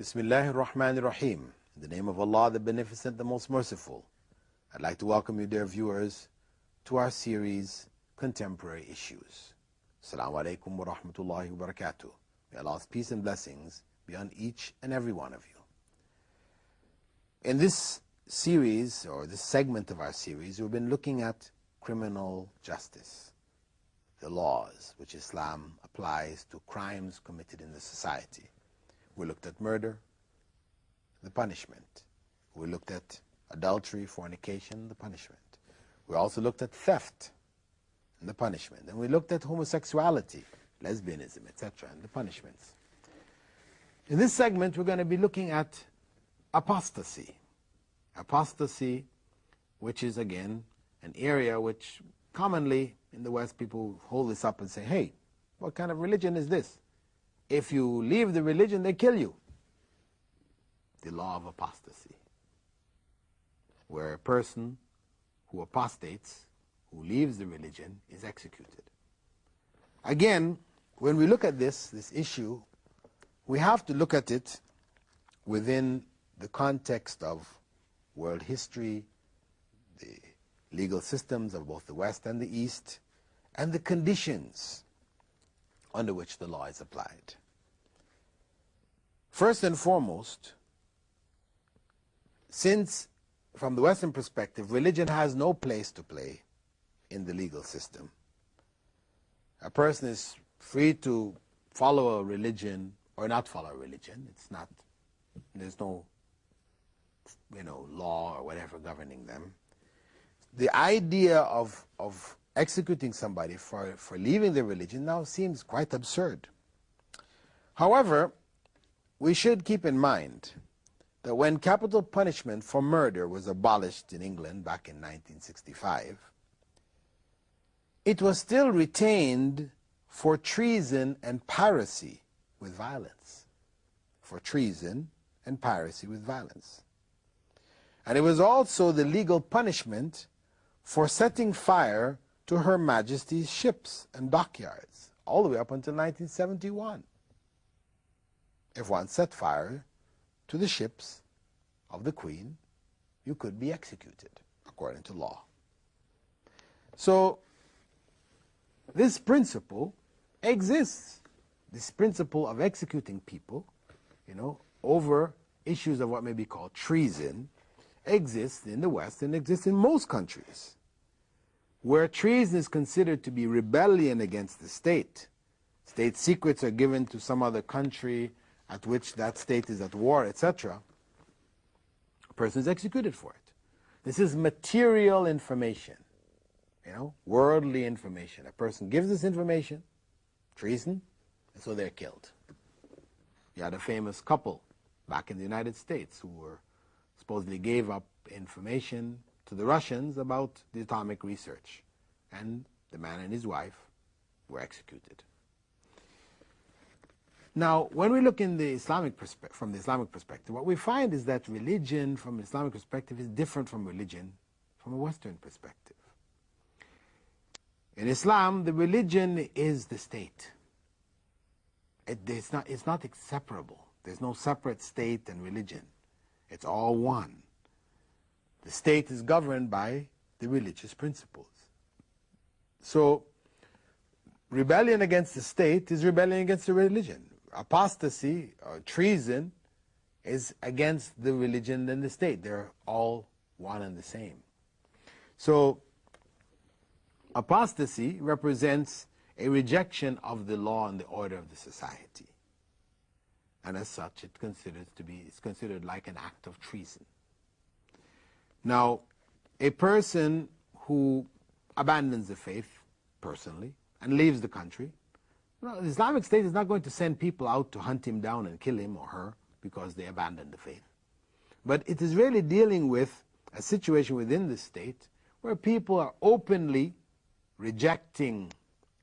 Bismillahir Rahmanir Rahim. In the name of Allah, the Beneficent, the Most Merciful. I'd like to welcome you, dear viewers, to our series, Contemporary Issues. Assalamu alaikum wa rahmatullahi wa barakatuh. May Allah's peace and blessings be on each and every one of you. In this series, or this segment of our series, we've been looking at criminal justice, the laws which Islam applies to crimes committed in the society. We looked at murder, the punishment. We looked at adultery, fornication, the punishment. We also looked at theft and the punishment. And we looked at homosexuality, lesbianism, etc., and the punishments. In this segment, we're going to be looking at apostasy. Apostasy, which is, again, an area which commonly in the West people hold this up and say, hey, what kind of religion is this? If you leave the religion, they kill you. The law of apostasy, where a person who apostates, who leaves the religion, is executed. Again, when we look at this issue, we have to look at it within the context of world history, the legal systems of both the West and the East, and the conditions under which the law is applied. First and foremost, since from the Western perspective, religion has no place to play in the legal system. A person is free to follow a religion or not follow a religion. It's not, there's no, law or whatever governing them. The idea of executing somebody for leaving their religion now seems quite absurd. However, we should keep in mind that when capital punishment for murder was abolished in England back in 1965, it was still retained for treason and piracy with violence. For treason and piracy with violence. And it was also the legal punishment for setting fire to Her Majesty's ships and dockyards, all the way up until 1971. If one set fire to the ships of the Queen, you could be executed, according to law. So, this principle exists. This principle of executing people, over issues of what may be called treason, exists in the West and exists in most countries. Where treason is considered to be rebellion against the state, state secrets are given to some other country at which that state is at war, etc., a person is executed for it. This is material information, worldly information. A person gives this information, treason, and so they're killed. You had a famous couple back in the United States who supposedly gave up information to the Russians about the atomic research, and the man and his wife were executed. Now, when we look in the from the Islamic perspective, what we find is that religion from an Islamic perspective is different from religion from a Western perspective. In Islam, the religion is the state. It's not separable. There's no separate state and religion. It's all one. The state is governed by the religious principles. So, rebellion against the state is rebellion against the religion. Apostasy or treason is against the religion and the state. They're all one and the same. So, apostasy represents a rejection of the law and the order of the society. And as such, it's considered like an act of treason. Now, a person who abandons the faith personally and leaves the country, the Islamic State is not going to send people out to hunt him down and kill him or her because they abandoned the faith. But it is really dealing with a situation within the state where people are openly rejecting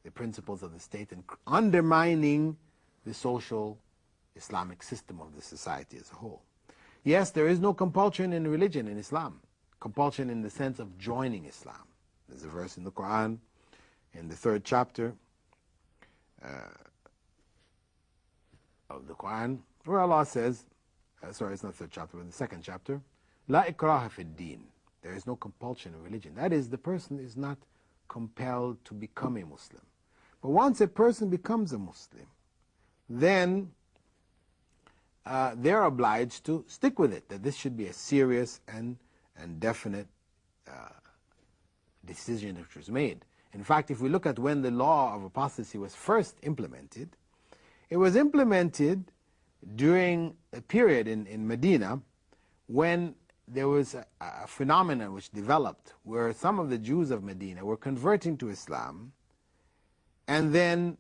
the principles of the state and undermining the social Islamic system of the society as a whole. Yes, there is no compulsion in religion in Islam. Compulsion in the sense of joining Islam. There's a verse in the Quran, in the 3rd chapter of the Quran, where Allah says, sorry, it's not the third chapter, but the second chapter. La ikraha fi din. There is no compulsion in religion. That is, the person is not compelled to become a Muslim. But once a person becomes a Muslim, then they're obliged to stick with it, that this should be a serious and definite decision which was made. In fact, if we look at when the law of apostasy was first implemented, it was implemented during a period in Medina when there was a phenomenon which developed where some of the Jews of Medina were converting to Islam and then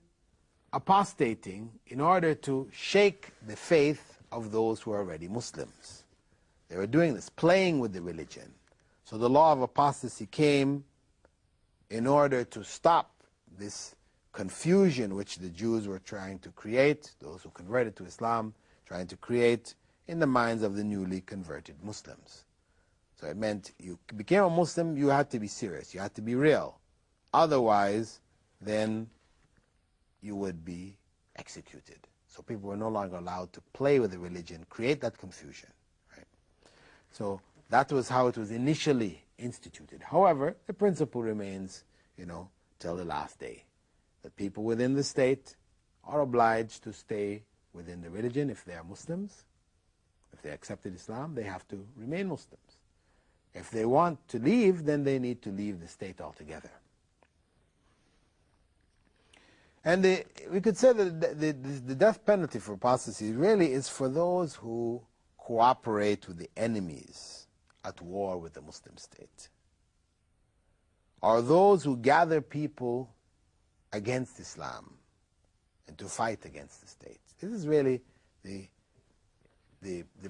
apostating in order to shake the faith of those who are already Muslims. They were doing this, playing with the religion. So the law of apostasy came in order to stop this confusion which the Jews were trying to create, those who converted to Islam, trying to create in the minds of the newly converted Muslims. So it meant you became a Muslim, you had to be serious, you had to be real. Otherwise, then you would be executed. So people were no longer allowed to play with the religion, create that confusion. Right? So that was how it was initially instituted. However, the principle remains, till the last day. That people within the state are obliged to stay within the religion if they are Muslims. If they accepted Islam, they have to remain Muslims. If they want to leave, then they need to leave the state altogether. And we could say that the death penalty for apostasy really is for those who cooperate with the enemies at war with the Muslim state, or those who gather people against Islam and to fight against the state. This is really the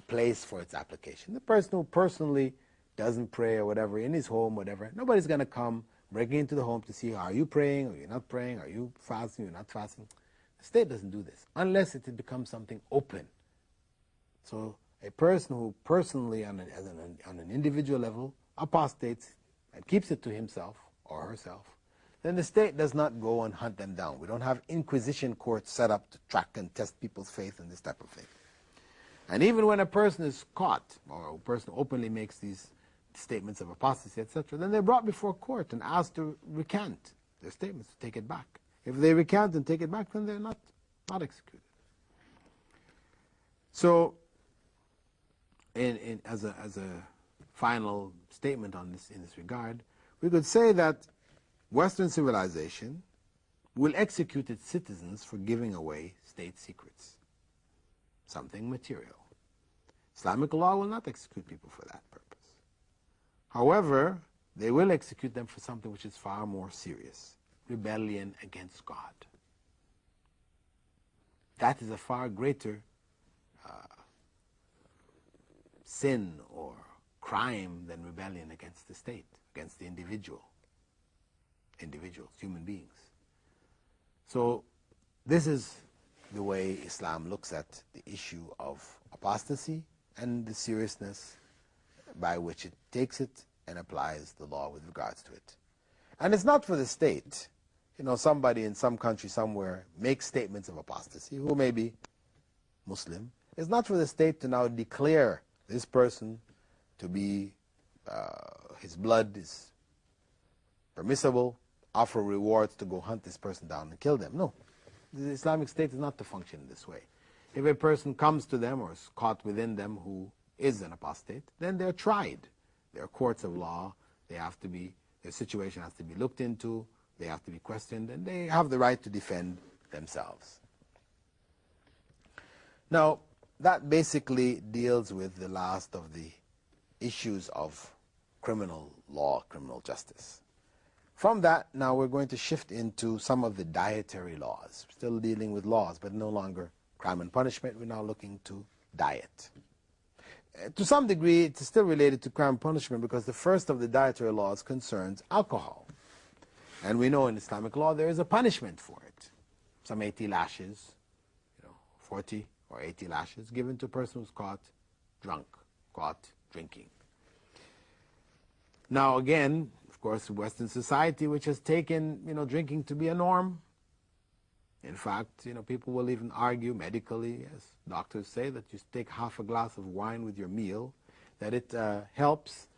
place for its application. The person who personally doesn't pray or whatever, in his home, whatever, nobody's going to come breaking into the home to see, are you praying, or you're not praying, are you fasting, you're not fasting. The state doesn't do this, unless it becomes something open. So a person who personally, on an individual level, apostates and keeps it to himself or herself, then the state does not go and hunt them down. We don't have inquisition courts set up to track and test people's faith and this type of thing. And even when a person is caught, or a person openly makes these statements of apostasy, etc., then they're brought before court and asked to recant their statements, to take it back. If they recant and take it back, then they're not executed. So, as a final statement on this, in this regard, we could say that Western civilization will execute its citizens for giving away state secrets, something material. Islamic law will not execute people for that purpose. However, they will execute them for something which is far more serious: rebellion against God. That is a far greater sin or crime than rebellion against the state, against the individuals, human beings. So this is the way Islam looks at the issue of apostasy and the seriousness by which it takes it and applies the law with regards to it. And it's not for the state. Somebody in some country somewhere makes statements of apostasy, who may be Muslim. It's not for the state to now declare this person to be, his blood is permissible, offer rewards to go hunt this person down and kill them. No. The Islamic State is not to function in this way. If a person comes to them or is caught within them who is an apostate, then they're tried. There are courts of law. Their situation has to be looked into. They have to be questioned, and they have the right to defend themselves. Now, that basically deals with the last of the issues of criminal law, criminal justice. From that, now we're going to shift into some of the dietary laws. Still dealing with laws, but no longer crime and punishment. We're now looking to diet. To some degree, it's still related to crime and punishment because the first of the dietary laws concerns alcohol. And we know in Islamic law there is a punishment for it. Some 80 lashes, 40 or 80 lashes given to a person who's caught drunk, caught drinking. Now again, of course, Western society, which has taken, drinking to be a norm, In fact, people will even argue medically, as doctors say, that you take half a glass of wine with your meal, that it helps